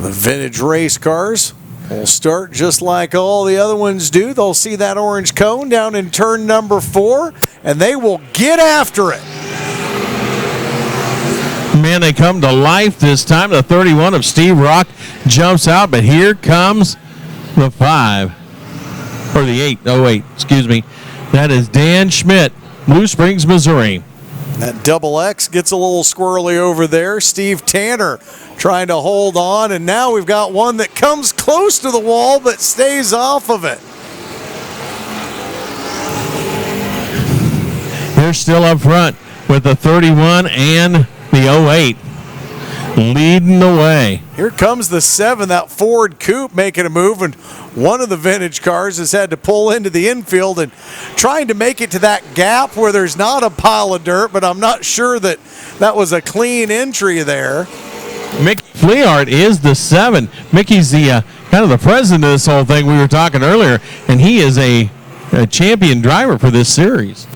The vintage race cars will start just like all the other ones do. They'll see that orange cone down in turn number 4, and they will get after it. Man, they come to life this time. The 31 of Steve Rock jumps out, but here comes the 5. Or the 8. Oh, wait, excuse me. That is Dan Schmidt, Blue Springs, Missouri. That double X gets a little squirrely over there. Steve Tanner trying to hold on, and now we've got one that comes close to the wall but stays off of it. They're still up front with the 31 and the 08 leading the way. Here comes the 7, that Ford Coupe making a move, and one of the vintage cars has had to pull into the infield and trying to make it to that gap where there's not a pile of dirt, but I'm not sure that was a clean entry there. Mickey Fleehart is the 7. Mickey's the kind of the president of this whole thing we were talking earlier, and he is a champion driver for this series.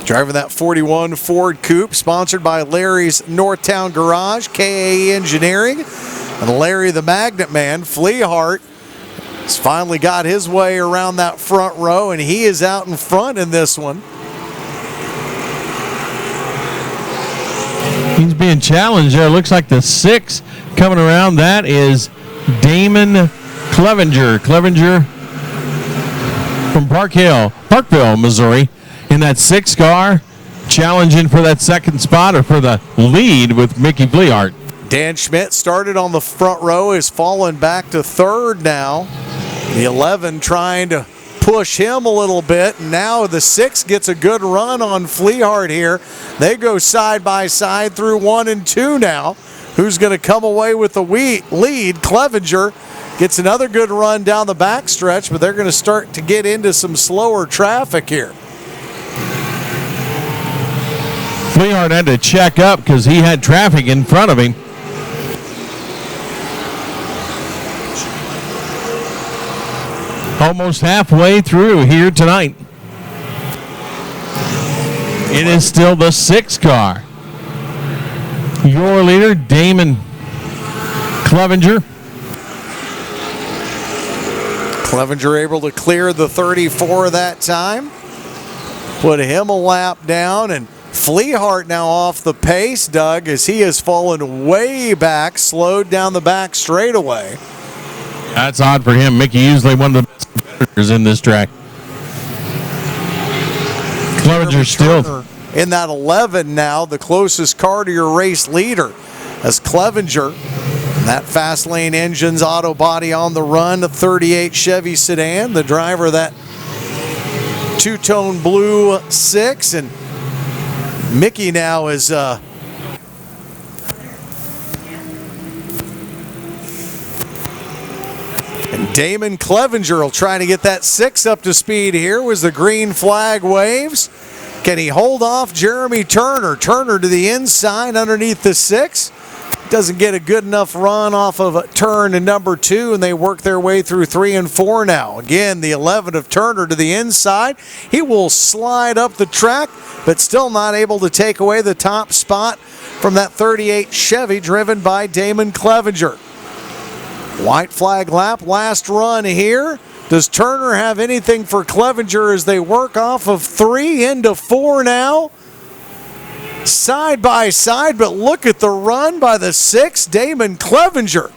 Driving that 41 Ford Coupe, sponsored by Larry's Northtown Garage, KAE Engineering, and Larry the Magnet Man. Fleehart has finally got his way around that front row, and he is out in front in this one. He's being challenged there. Looks like the 6 coming around. That is Damon Clevenger. Clevenger from Parkville, Missouri. In that 6 car, challenging for that second spot or for the lead with Mickey Fleehart. Dan Schmidt started on the front row, is falling back to 3rd now. The 11 trying to push him a little bit, and now the 6 gets a good run on Fleehart here. They go side by side through 1 and 2 now. Who's going to come away with the lead? Clevenger gets another good run down the backstretch, but they're going to start to get into some slower traffic here. Fleehart had to check up because he had traffic in front of him. Almost halfway through here tonight. It is still the 6 car. Your leader, Damon Clevenger. Clevenger able to clear the 34 that time. Put him a lap down, and Fleehart now off the pace, Doug, as he has fallen way back, slowed down the back straightaway. That's odd for him. Mickey usually one of the best competitors in this track. Clevenger still in that 11 now, the closest car to your race leader, as Clevenger, that fast lane engine's auto body on the run, the 38 Chevy sedan, the driver of that two-tone blue 6, and Mickey now is and Damon Clevenger will try to get that 6 up to speed here as the green flag waves. Can he hold off Jeremy Turner? Turner to the inside underneath the 6. Doesn't get a good enough run off of turn to number 2, and they work their way through 3 and 4 now. Again, the 11 of Turner to the inside. He will slide up the track, but still not able to take away the top spot from that 38 Chevy driven by Damon Clevenger. White flag lap, last run here. Does Turner have anything for Clevenger as they work off of 3 into 4 now? Side by side, but look at the run by the 6, Damon Clevenger,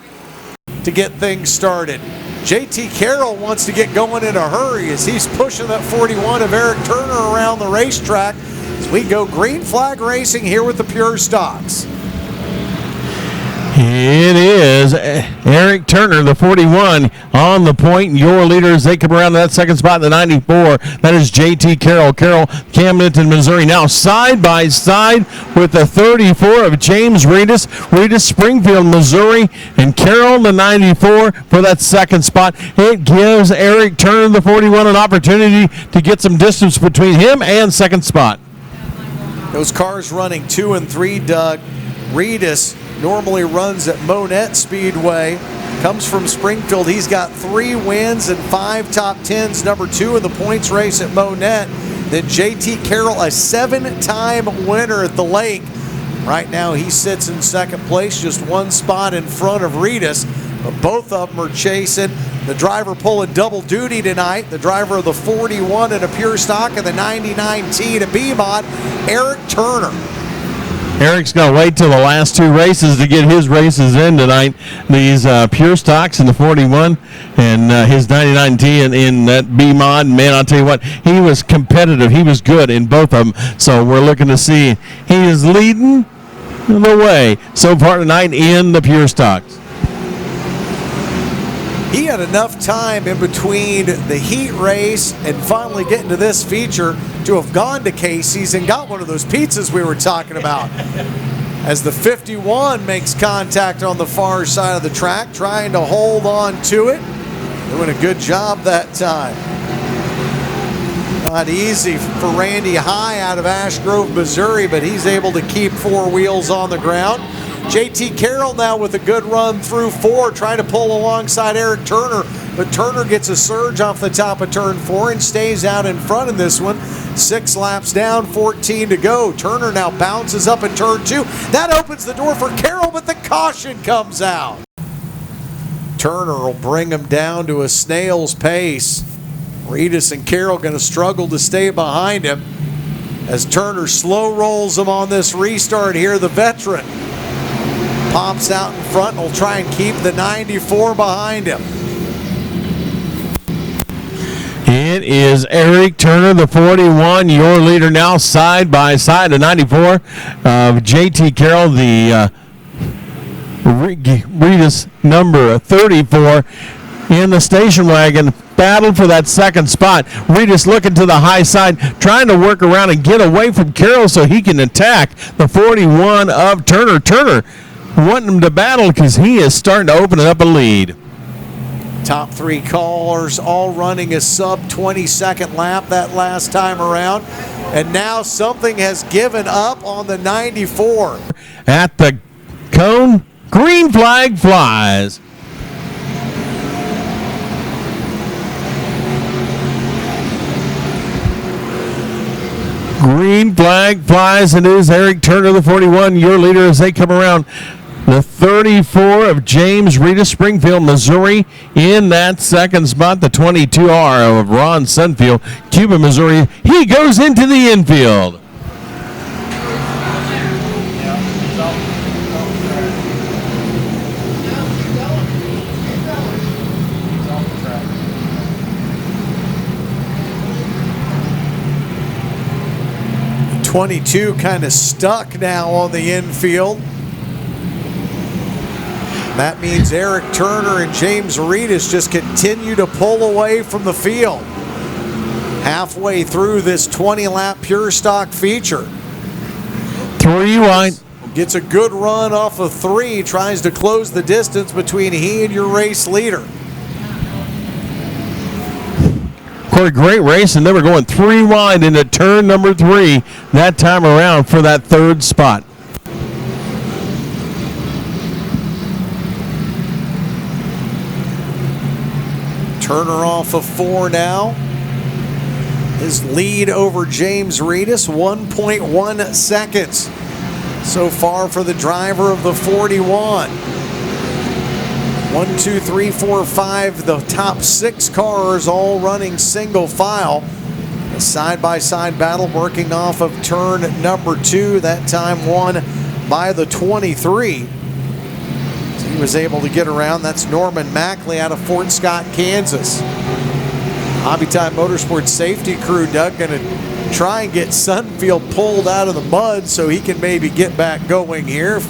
to get things started. JT Carroll wants to get going in a hurry as he's pushing that 41 of Eric Turner around the racetrack as we go green flag racing here with the Pure Stocks. It is Eric Turner, the 41, on the point. Your leaders, they come around to that second spot in the 94. That is JT Carroll. Carroll, Camdenton, Missouri, now side by side with the 34 of James Reedus. Reedus, Springfield, Missouri, and Carroll, the 94, for that second spot. It gives Eric Turner, the 41, an opportunity to get some distance between him and second spot. Those cars running 2 and 3, Doug. Reedus normally runs at Monette Speedway, comes from Springfield. He's got 3 wins and 5 top 10s, number 2 in the points race at Monette. Then JT Carroll, a 7-time winner at the lake Right now he sits in second place, just one spot in front of Reedus, but both of them are chasing. The driver pulling double duty tonight, the driver of the 41 in a pure stock and the 99T to B-Mod, Eric Turner. Eric's going to wait till the last two races to get his races in tonight. These pure stocks in the 41 and his 99T in that B-Mod. Man, I'll tell you what, he was competitive. He was good in both of them. So we're looking to see. He is leading the way so far tonight in the pure stocks. He had enough time in between the heat race and finally getting to this feature to have gone to Casey's and got one of those pizzas we were talking about. As the 51 makes contact on the far side of the track, trying to hold on to it. Doing a good job that time. Not easy for Randy High out of Ash Grove, Missouri, but he's able to keep four wheels on the ground. JT Carroll now with a good run through four, trying to pull alongside Eric Turner, but Turner gets a surge off the top of turn four and stays out in front in this one. 6 laps down, 14 to go. Turner now bounces up in turn two. That opens the door for Carroll, but the caution comes out. Turner will bring him down to a snail's pace. Reedus and Carroll going to struggle to stay behind him as Turner slow rolls him on this restart here. The veteran pops out in front and will try and keep the 94 behind him. It is Eric Turner, the 41, your leader now side by side, the 94 of JT Carroll, the Reedus number 34 in the station wagon. Battle for that second spot. Reedus looking to the high side, trying to work around and get away from Carroll so he can attack the 41 of Turner. Turner wanting him to battle because he is starting to open up a lead. Top three callers all running a sub 20-second lap that last time around. And now something has given up on the 94. At the cone, green flag flies. Green flag flies, and it is Eric Turner, the 41, your leader as they come around. The 34 of James Reedus, Springfield, Missouri, in that second spot. The 22R of Ron Sunfield, Cuba, Missouri. He goes into the infield. The 22 kind of stuck now on the infield. That means Eric Turner and James Reedus just continue to pull away from the field. Halfway through this 20-lap pure stock feature. 3 wide. Gets a good run off of 3, tries to close the distance between he and your race leader. Corey, great race, and they were going 3 wide into turn number 3 that time around for that third spot. Turner off of 4 now. His lead over James Reedus, 1.1 seconds so far for the driver of the 41. 1, 2, 3, 4, 5, the top 6 cars all running single file. A side-by-side battle working off of turn number 2, that time won by the 23. He was able to get around. That's Norman Mackley out of Fort Scott, Kansas. Hobby Time Motorsports safety crew, Doug, going to try and get Sunfield pulled out of the mud so he can maybe get back going here. If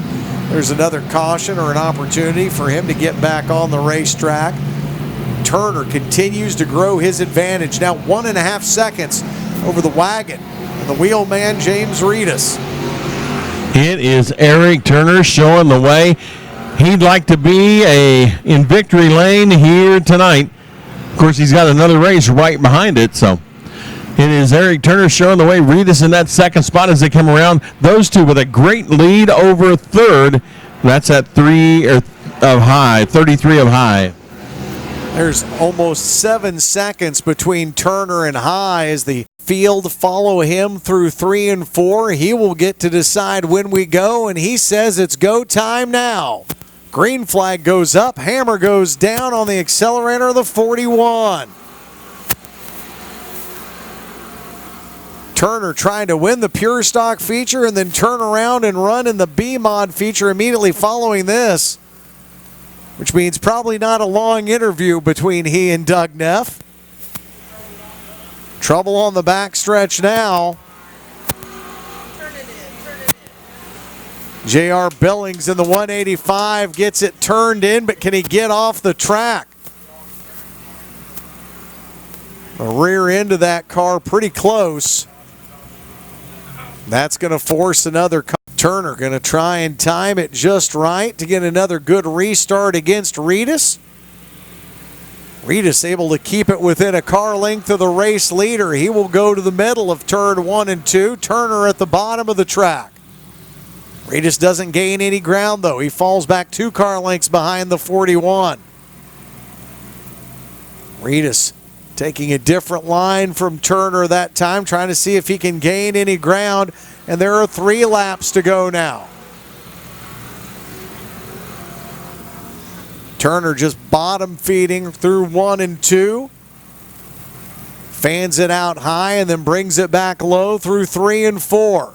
there's another caution or an opportunity for him to get back on the racetrack. Turner continues to grow his advantage. Now 1.5 seconds over the wagon. And the wheel man, James Reedus. It is Eric Turner showing the way. He'd like to be in victory lane here tonight. Of course, he's got another race right behind it, so it is Eric Turner showing the way. Reedus in that second spot as they come around. Those two with a great lead over third. That's at 33 of High. There's almost 7 seconds between Turner and High as the field follow him through 3 and 4. He will get to decide when we go, and he says it's go time now. Green flag goes up, hammer goes down on the accelerator of the 41. Turner trying to win the Pure Stock feature and then turn around and run in the B-Mod feature immediately following this, which means probably not a long interview between he and Doug Neff. Trouble on the backstretch now. J.R. Billings in the 185 gets it turned in, but can he get off the track? The rear end of that car pretty close. That's going to force another. Turner going to try and time it just right to get another good restart against Reedus. Reedus able to keep it within a car length of the race leader. He will go to the middle of turn 1 and 2. Turner at the bottom of the track. Reedus doesn't gain any ground though. He falls back 2 car lengths behind the 41. Reedus taking a different line from Turner that time, trying to see if he can gain any ground, and there are 3 laps to go now. Turner just bottom feeding through 1 and 2. Fans it out high and then brings it back low through 3 and 4.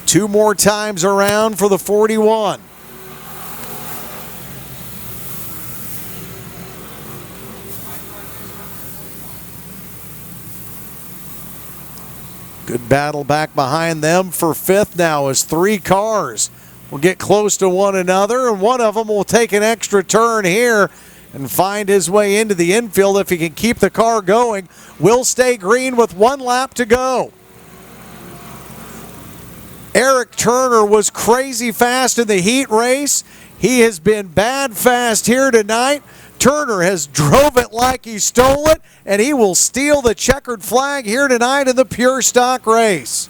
2 more times around for the 41. Good battle back behind them for 5th now as 3 cars will get close to one another, and one of them will take an extra turn here and find his way into the infield if he can keep the car going. Will stay green with 1 lap to go. Eric Turner was crazy fast in the heat race. He has been bad fast here tonight. Turner has drove it like he stole it, and he will steal the checkered flag here tonight in the Pure Stock race.